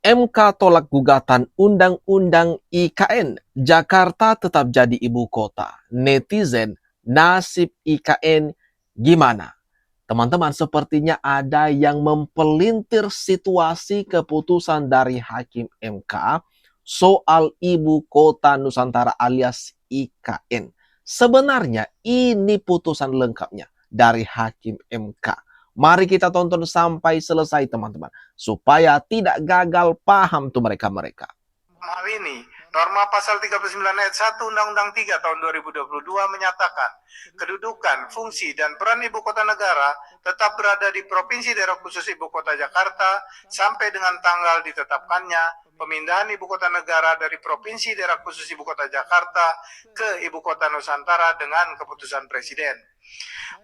MK tolak gugatan Undang-Undang IKN. Jakarta tetap jadi ibu kota. Netizen, nasib IKN gimana? Teman-teman, sepertinya ada yang mempelintir situasi keputusan dari Hakim MK soal ibu kota Nusantara alias IKN. Sebenarnya ini putusan lengkapnya dari Hakim MK. Mari kita tonton sampai selesai, teman-teman, supaya tidak gagal paham tuh mereka-mereka. Hal ini, norma pasal 39 ayat 1 Undang-Undang 3 tahun 2022 menyatakan kedudukan, fungsi, dan peran ibu kota negara tetap berada di Provinsi Daerah Khusus Ibu Kota Jakarta sampai dengan tanggal ditetapkannya pemindahan ibu kota negara dari Provinsi Daerah Khusus Ibu Kota Jakarta ke Ibu Kota Nusantara dengan keputusan Presiden.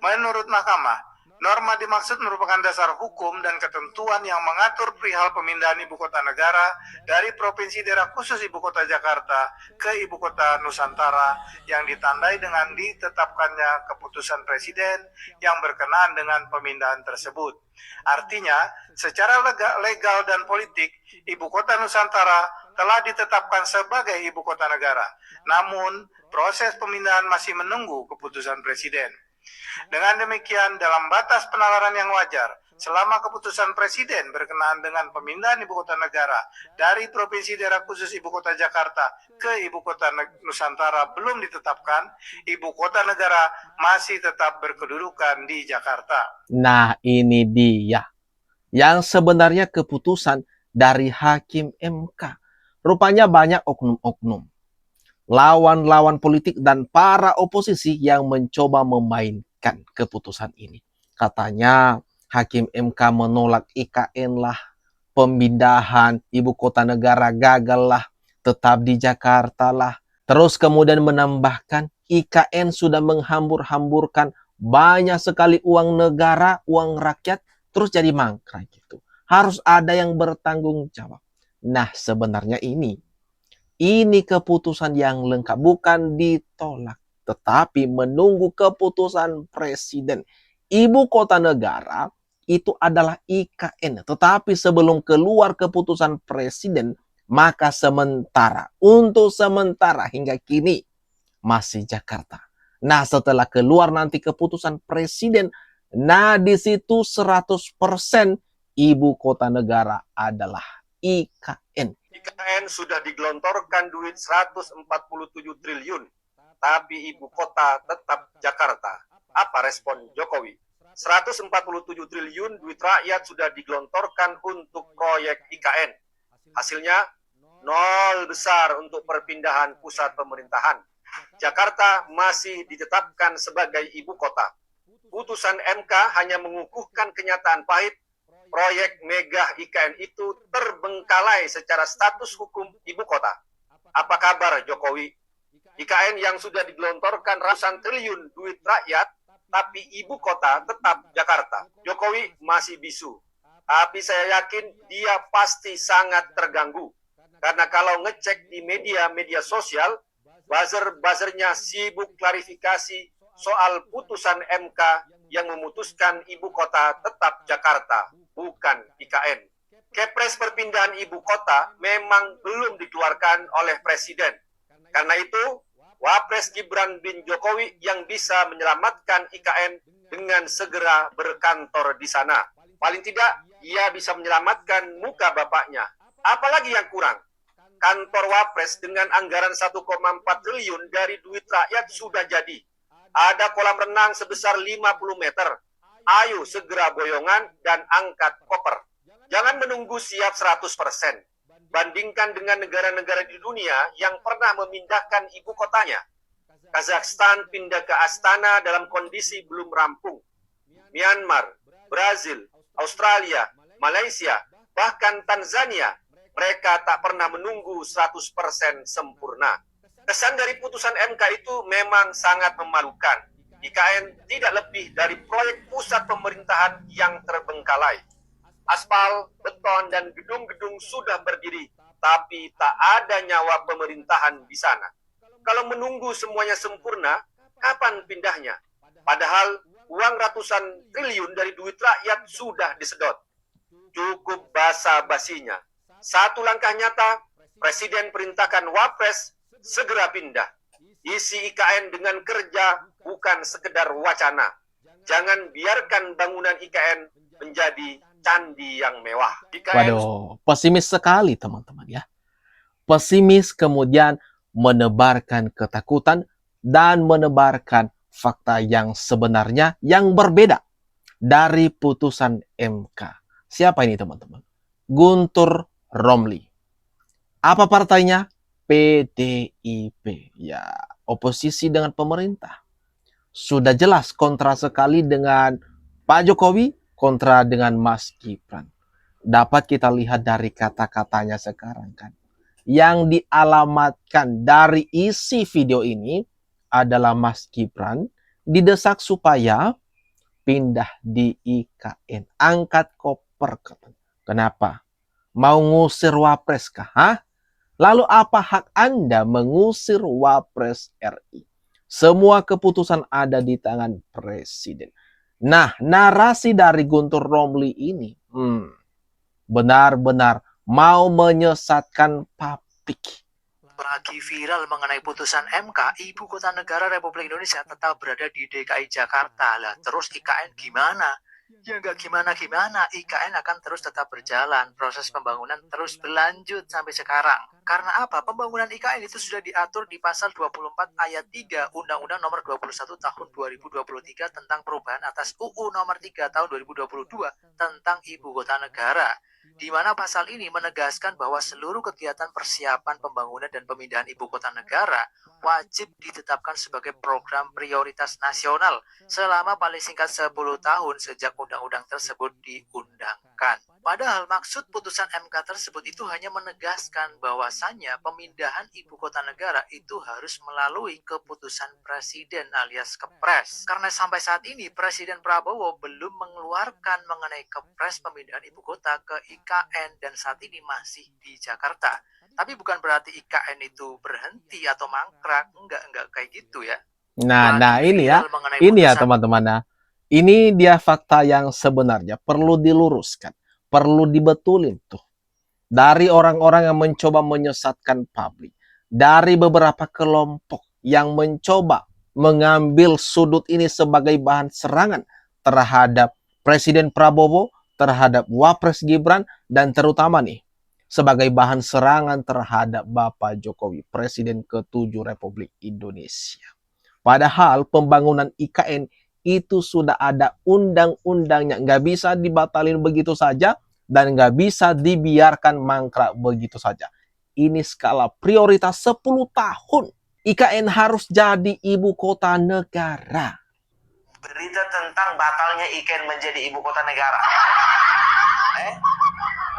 Menurut Mahkamah, norma dimaksud merupakan dasar hukum dan ketentuan yang mengatur perihal pemindahan ibu kota negara dari Provinsi Daerah Khusus Ibu Kota Jakarta ke Ibu Kota Nusantara yang ditandai dengan ditetapkannya keputusan Presiden yang berkenaan dengan pemindahan tersebut. Artinya, secara legal dan politik, Ibu Kota Nusantara telah ditetapkan sebagai Ibu Kota Negara. Namun, proses pemindahan masih menunggu keputusan Presiden. Dengan demikian, dalam batas penalaran yang wajar, selama keputusan Presiden berkenaan dengan pemindahan ibu kota negara dari Provinsi Daerah Khusus Ibu Kota Jakarta ke Ibu Kota Nusantara belum ditetapkan, ibu kota negara masih tetap berkedudukan di Jakarta. Nah, ini dia yang sebenarnya keputusan dari Hakim MK. Rupanya banyak oknum-oknum, lawan-lawan politik dan para oposisi yang mencoba memainkan keputusan ini. Katanya Hakim MK menolak IKN lah, pemindahan ibu kota negara gagal lah, tetap di Jakarta lah. Terus kemudian menambahkan IKN sudah menghambur-hamburkan banyak sekali uang negara, uang rakyat, terus jadi mangkrak gitu. Harus ada yang bertanggung jawab. Nah, sebenarnya ini keputusan yang lengkap, bukan ditolak, tetapi menunggu keputusan Presiden. Ibu kota negara itu adalah IKN, tetapi sebelum keluar keputusan Presiden, maka untuk sementara hingga kini masih Jakarta. Nah, setelah keluar nanti keputusan Presiden, nah di situ 100% ibu kota negara adalah IKN. IKN sudah digelontorkan duit 147 triliun, tapi ibu kota tetap Jakarta. Apa respon Jokowi? 147 triliun duit rakyat sudah digelontorkan untuk proyek IKN. Hasilnya nol besar untuk perpindahan pusat pemerintahan. Jakarta masih ditetapkan sebagai ibu kota. Putusan MK hanya mengukuhkan kenyataan pahit. Proyek mega IKN itu terbengkalai secara status hukum ibu kota. Apa kabar Jokowi? IKN yang sudah digelontorkan ratusan triliun duit rakyat, tapi ibu kota tetap Jakarta. Jokowi masih bisu. Tapi saya yakin dia pasti sangat terganggu. Karena kalau ngecek di media sosial, buzzer-buzzernya sibuk klarifikasi soal putusan MK yang memutuskan ibu kota tetap Jakarta, bukan IKN. Kepres perpindahan ibu kota memang belum dikeluarkan oleh Presiden. Karena itu, Wapres Gibran bin Jokowi yang bisa menyelamatkan IKN dengan segera berkantor di sana. Paling tidak, ia bisa menyelamatkan muka bapaknya. Apalagi yang kurang? Kantor Wapres dengan anggaran 1,4 triliun dari duit rakyat sudah jadi. Ada kolam renang sebesar 50 meter. Ayo segera boyongan dan angkat koper. Jangan menunggu siap 100%. Bandingkan dengan negara-negara di dunia yang pernah memindahkan ibu kotanya. Kazakhstan pindah ke Astana dalam kondisi belum rampung. Myanmar, Brazil, Australia, Malaysia, bahkan Tanzania, mereka tak pernah menunggu 100% sempurna. Kesan dari putusan MK itu memang sangat memalukan. IKN tidak lebih dari proyek pusat pemerintahan yang terbengkalai. Aspal, beton, dan gedung-gedung sudah berdiri, tapi tak ada nyawa pemerintahan di sana. Kalau menunggu semuanya sempurna, kapan pindahnya? Padahal uang ratusan triliun dari duit rakyat sudah disedot. Cukup basa-basinya. Satu langkah nyata, Presiden perintahkan Wapres segera pindah. Isi IKN dengan kerja bukan sekedar wacana. Jangan biarkan bangunan IKN menjadi candi yang mewah. IKN Waduh, pesimis sekali teman-teman ya. Pesimis kemudian menebarkan ketakutan dan menebarkan fakta yang sebenarnya yang berbeda dari putusan MK. Siapa ini teman-teman? Guntur Romli. Apa partainya? PDIP. Ya, oposisi dengan pemerintah. Sudah jelas kontra sekali dengan Pak Jokowi, kontra dengan Mas Gibran. Dapat kita lihat dari kata-katanya sekarang kan. Yang dialamatkan dari isi video ini adalah Mas Gibran didesak supaya pindah di IKN. Angkat koper katanya. Kenapa? Mau ngusir Wapres kah? Hah? Lalu apa hak Anda mengusir Wapres RI? Semua keputusan ada di tangan Presiden. Nah, narasi dari Guntur Romli ini benar-benar mau menyesatkan publik. Lagi viral mengenai putusan MK, Ibu Kota Negara Republik Indonesia tetap berada di DKI Jakarta. Lah, terus IKN gimana? Ya nggak gimana-gimana, IKN akan terus tetap berjalan. Proses pembangunan terus berlanjut sampai sekarang. Karena apa? Pembangunan IKN itu sudah diatur di pasal 24 ayat 3 Undang-Undang nomor 21 tahun 2023 tentang perubahan atas UU nomor 3 tahun 2022 tentang Ibu Kota Negara. Di mana pasal ini menegaskan bahwa seluruh kegiatan persiapan pembangunan dan pemindahan ibu kota negara wajib ditetapkan sebagai program prioritas nasional selama paling singkat 10 tahun sejak undang-undang tersebut diundangkan. Padahal maksud putusan MK tersebut itu hanya menegaskan bahwasannya pemindahan ibu kota negara itu harus melalui keputusan Presiden alias Kepres. Karena sampai saat ini Presiden Prabowo belum mengeluarkan mengenai Kepres pemindahan ibu kota ke IKN dan saat ini masih di Jakarta. Tapi bukan berarti IKN itu berhenti atau mangkrak, enggak kayak gitu ya. Nah ini ya teman-teman. Nah, ini dia fakta yang sebenarnya perlu diluruskan, perlu dibetulin tuh. Dari orang-orang yang mencoba menyesatkan publik, dari beberapa kelompok yang mencoba mengambil sudut ini sebagai bahan serangan terhadap Presiden Prabowo, terhadap Wapres Gibran, dan terutama nih sebagai bahan serangan terhadap Bapak Jokowi, Presiden ke-7 Republik Indonesia. Padahal pembangunan IKN itu sudah ada undang-undangnya, nggak bisa dibatalin begitu saja dan nggak bisa dibiarkan mangkrak begitu saja. Ini skala prioritas 10 tahun. IKN harus jadi ibu kota negara. Berita tentang batalnya IKN menjadi ibu kota negara.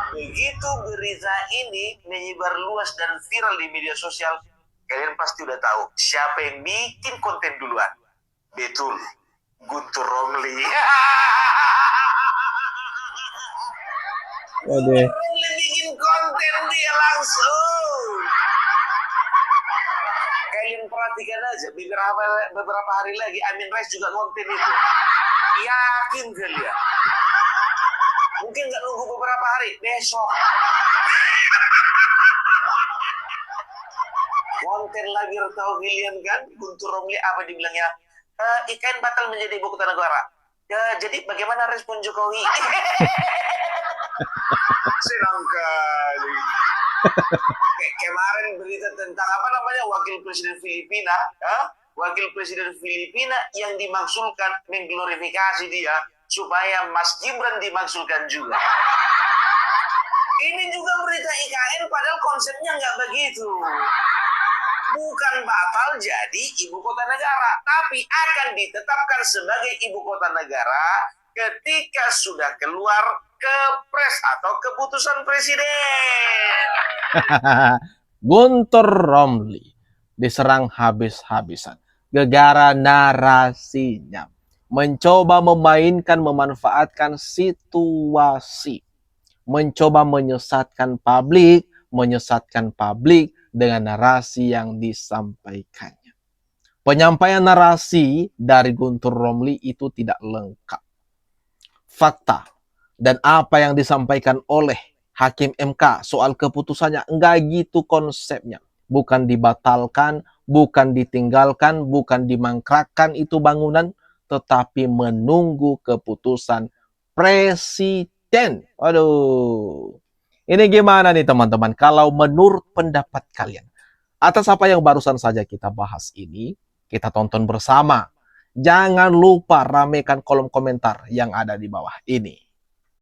Begitu berita ini menyebar luas dan viral di media sosial, kalian pasti udah tahu siapa yang bikin konten duluan. Betul, Guntur Romli. Guntur Romli bikin konten dia langsung. Kalian perhatikan aja, beberapa hari lagi Amin Rais juga konten itu. Yakin kalian? Mungkin nggak nunggu beberapa hari, besok. Konten lagi tahu kalian kan? Guntur Romli apa dibilangnya? IKN batal menjadi ibu kota negara. Ya, jadi bagaimana respon Jokowi? Senang kali. Kemarin berita tentang wakil presiden Filipina, wakil presiden Filipina yang dimaksudkan mengglorifikasi dia supaya Mas Gibran dimaksudkan juga. Ini juga berita IKN padahal konsepnya nggak begitu. Bukan batal jadi ibu kota negara, tapi akan ditetapkan sebagai ibu kota negara ketika sudah keluar Kepres atau keputusan Presiden. Guntur Romli diserang habis-habisan gara-gara narasinya, mencoba memainkan, memanfaatkan situasi, mencoba menyesatkan publik dengan narasi yang disampaikannya. Penyampaian narasi dari Guntur Romli itu tidak lengkap. Fakta dan apa yang disampaikan oleh Hakim MK soal keputusannya enggak gitu konsepnya. Bukan dibatalkan, bukan ditinggalkan, bukan dimangkrakkan itu bangunan, tetapi menunggu keputusan presiden. Waduh. Ini gimana nih teman-teman? Kalau menurut pendapat kalian, atas apa yang barusan saja kita bahas ini, kita tonton bersama. Jangan lupa ramekan kolom komentar yang ada di bawah ini.